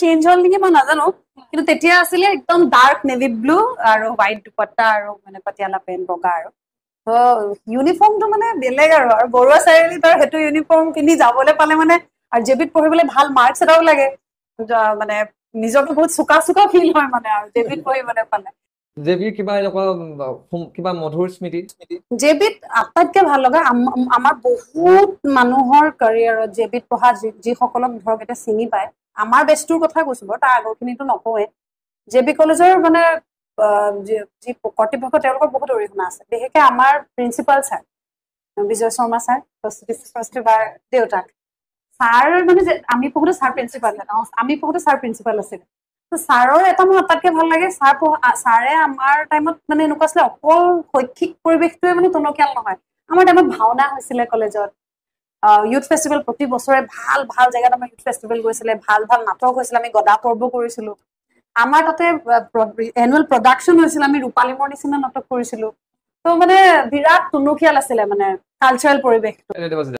change হল নেকি মই নাজানো কিন্তু তেতিয়া আছিলে একদম ডাৰ্ক নেভি ব্লু আৰু হোৱাইট দুপট্টা আৰু মানে পাটিয়ালা পেণ্ট বগা আৰু তো ইউনিফৰ্মটো মানে বেলেগ আৰু বৰুৱা চাৰিআলিত আৰু সেইটো ইউনিফৰ্ম পিন্ধি যাবলৈ পালে মানে আৰু জেবিত পঢ়িবলৈ ভাল মাৰ্কছ এটাও লাগে মানে নিজকে বহুত চোকা চোকা ফিল হয় মানে আৰু জেবিত পঢ়িবলৈ পালে জেবিৰ কিবা এনেকুৱা কিবা মধুৰ স্মৃতি জেবিত আটাইতকৈ ভাল লগা আমাৰ বহুত মানুহৰ কেৰিয়াৰত জেবিত পঢ়া যিসকলক ধৰক এতিয়া চিনি পায় আমাৰ বেষ্টটোৰ কথা কৈছো বাৰু তাৰ আগৰখিনিতো নকওঁৱে জেবি কলেজৰ মানে যি কৰ্তৃপক্ষ তেওঁলোকৰ বহুত অৰিহণা আছে বিশেষকৈ আমাৰ প্ৰিন্সিপাল ছাৰ বিজয় শৰ্মা ছাৰ বাৰ দেউতাক ছাৰ মানে আমি পঢ়োতে ছাৰ প্ৰিন্সিপাল আমি পঢ়োতে ছাৰ প্ৰিন্সিপাল আছিলে ছাৰৰ এটা মোৰ আটাইতকৈ ভাল লাগে ছাৰে আমাৰ টাইমত মানে এনেকুৱা আছিলে অকল শৈক্ষিক পৰিৱেশটোৱে মানে টনকিয়াল নহয় আমাৰ টাইমত ভাওনা হৈছিলে কলেজত ইউথ ফেষ্টিভেল প্ৰতি বছৰে ভাল ভাল জেগাত আমাৰ ইউথ ফেষ্টিভেল গৈছিলে ভাল ভাল নাটক হৈছিলে আমি গদা পৰ্ব কৰিছিলো আমাৰ তাতে এনুৱেল প্ৰডাকশ্যন হৈছিলে আমি ৰূপালী মোৰ নিচিনা নাটক কৰিছিলো তো মানে বিৰাট টনকিয়াল আছিলে মানে কালচাৰেল পৰিৱেশটো